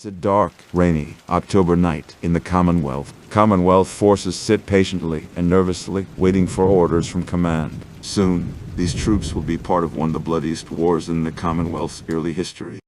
It's a dark, rainy October night in the Commonwealth. Commonwealth forces sit patiently and nervously, waiting for orders from command. Soon, these troops will be part of one of the bloodiest wars in the Commonwealth's early history.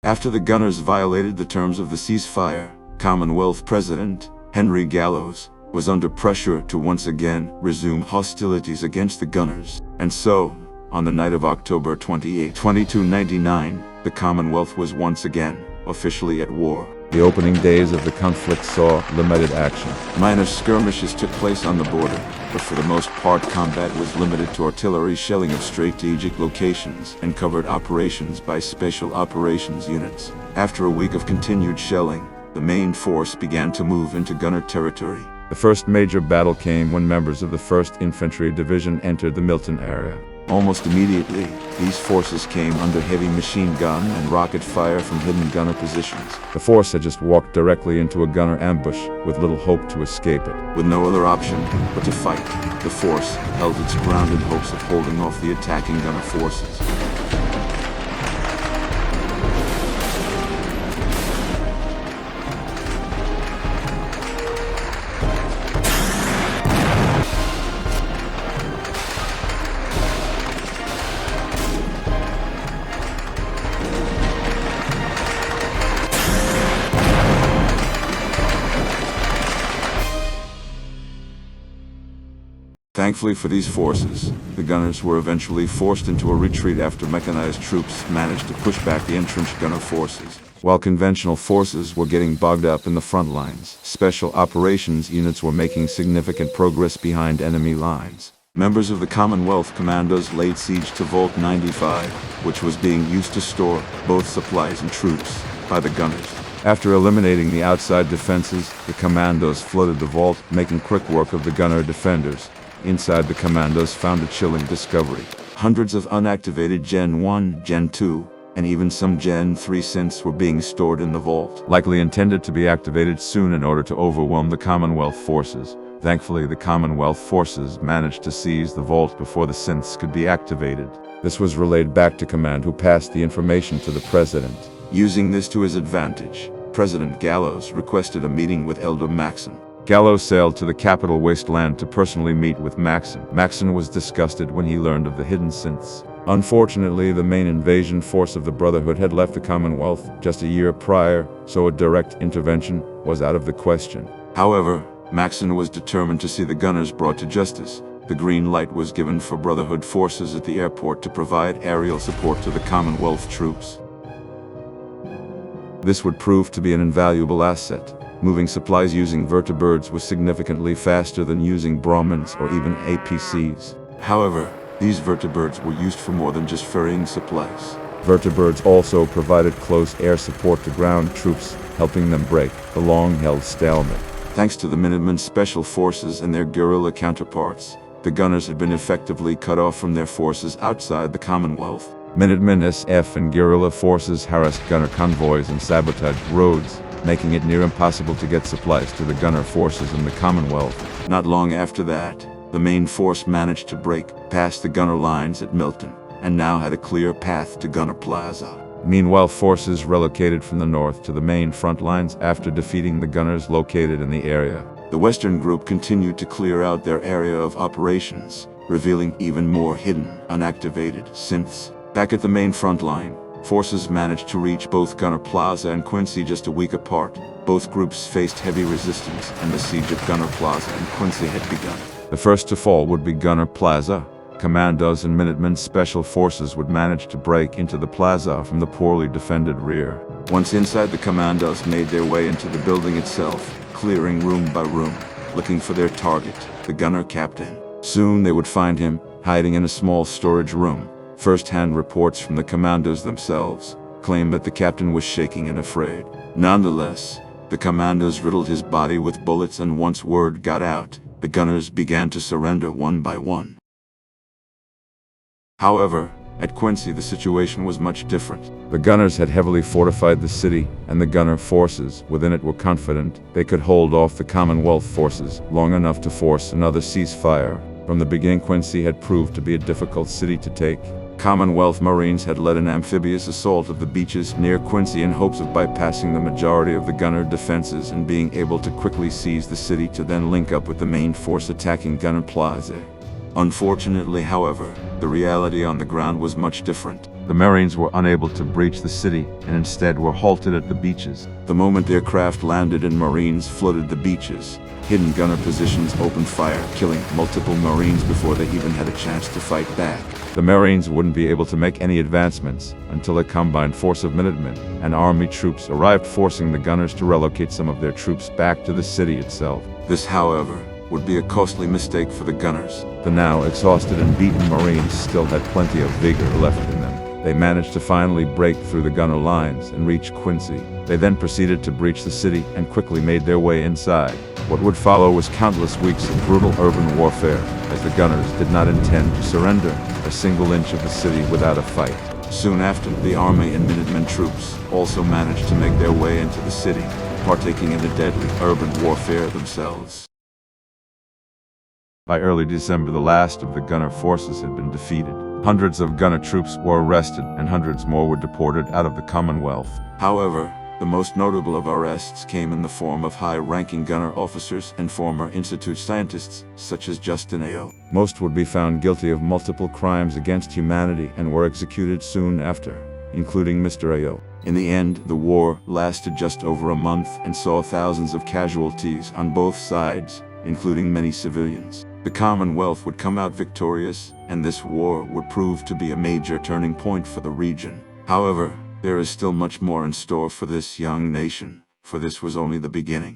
After the gunners violated the terms of the ceasefire, Commonwealth President Henry Gallows was under pressure to once again resume hostilities against the gunners. And so, on the night of October 28, 2299, the Commonwealth was once again officially at war. The opening days of the conflict saw limited action. Minor skirmishes took place on the border, but for the most part combat was limited to artillery shelling of strategic locations and covert operations by special operations units. After a week of continued shelling, the main force began to move into gunner territory. The first major battle came when members of the 1st Infantry Division entered the Milton area. Almost immediately, these forces came under heavy machine gun and rocket fire from hidden gunner positions. The force had just walked directly into a gunner ambush with little hope to escape it. With no other option but to fight, the force held its ground in hopes of holding off the attacking gunner forces. Thankfully for these forces, the gunners were eventually forced into a retreat after mechanized troops managed to push back the entrenched gunner forces. While conventional forces were getting bogged up in the front lines, special operations units were making significant progress behind enemy lines. Members of the Commonwealth Commandos laid siege to Vault 95, which was being used to store both supplies and troops by the gunners. After eliminating the outside defenses, the commandos flooded the vault, making quick work of the gunner defenders. Inside, the commandos found a chilling discovery. Hundreds of unactivated Gen 1, Gen 2, and even some Gen 3 synths were being stored in the vault, likely intended to be activated soon in order to overwhelm the Commonwealth forces. Thankfully, the Commonwealth forces managed to seize the vault before the synths could be activated. This was relayed back to command, who passed the information to the president. Using this to his advantage, President Gallows requested a meeting with Elder Maxon. Gallows sailed to the capital wasteland to personally meet with Maxon. Maxon was disgusted when he learned of the hidden synths. Unfortunately, the main invasion force of the Brotherhood had left the Commonwealth just a year prior, so a direct intervention was out of the question. However, Maxon was determined to see the gunners brought to justice. The green light was given for Brotherhood forces at the airport to provide aerial support to the Commonwealth troops. This would prove to be an invaluable asset. Moving supplies using vertibirds was significantly faster than using Brahmins or even APCs. However, these vertibirds were used for more than just ferrying supplies. Vertibirds also provided close air support to ground troops, helping them break the long-held stalemate. Thanks to the Minutemen Special Forces and their guerrilla counterparts, the gunners had been effectively cut off from their forces outside the Commonwealth. Minutemen SF and guerrilla forces harassed gunner convoys and sabotaged roads, making it near impossible to get supplies to the gunner forces in the Commonwealth. Not long after that, the main force managed to break past the gunner lines at Milton, and now had a clear path to Gunner Plaza. Meanwhile, forces relocated from the north to the main front lines after defeating the gunners located in the area. The Western Group continued to clear out their area of operations, revealing even more hidden, unactivated synths. Back at the main front line, forces managed to reach both Gunner Plaza and Quincy just a week apart. Both groups faced heavy resistance, and the siege of Gunner Plaza and Quincy had begun. The first to fall would be Gunner Plaza. Commandos and Minutemen Special Forces would manage to break into the plaza from the poorly defended rear. Once inside, the commandos made their way into the building itself, clearing room by room, looking for their target, the gunner captain. Soon they would find him, hiding in a small storage room. First-hand reports from the commandos themselves claimed that the captain was shaking and afraid. Nonetheless, the commandos riddled his body with bullets, and once word got out, the gunners began to surrender one by one. However, at Quincy the situation was much different. The gunners had heavily fortified the city, and the gunner forces within it were confident they could hold off the Commonwealth forces long enough to force another ceasefire. From the beginning, Quincy had proved to be a difficult city to take. Commonwealth Marines had led an amphibious assault of the beaches near Quincy in hopes of bypassing the majority of the gunner defenses and being able to quickly seize the city to then link up with the main force attacking Gunner Plaza. Unfortunately, however, the reality on the ground was much different. The Marines were unable to breach the city and instead were halted at the beaches. The moment their craft landed and Marines flooded the beaches, hidden gunner positions opened fire, killing multiple Marines before they even had a chance to fight back. The Marines wouldn't be able to make any advancements until a combined force of Minutemen and army troops arrived, forcing the gunners to relocate some of their troops back to the city itself. This, however, would be a costly mistake for the gunners. The now exhausted and beaten Marines still had plenty of vigor left in them. They managed to finally break through the gunner lines and reach Quincy. They then proceeded to breach the city and quickly made their way inside. What would follow was countless weeks of brutal urban warfare, as the gunners did not intend to surrender a single inch of the city without a fight. Soon after, the army and Minutemen troops also managed to make their way into the city, partaking in the deadly urban warfare themselves. By early December, the last of the gunner forces had been defeated. Hundreds of gunner troops were arrested and hundreds more were deported out of the Commonwealth. However, the most notable of arrests came in the form of high-ranking gunner officers and former Institute scientists, such as Justin Ao. Most would be found guilty of multiple crimes against humanity and were executed soon after, including Mr. Ao. In the end, the war lasted just over a month and saw thousands of casualties on both sides, including many civilians. The Commonwealth would come out victorious, and this war would prove to be a major turning point for the region. However, there is still much more in store for this young nation, for this was only the beginning.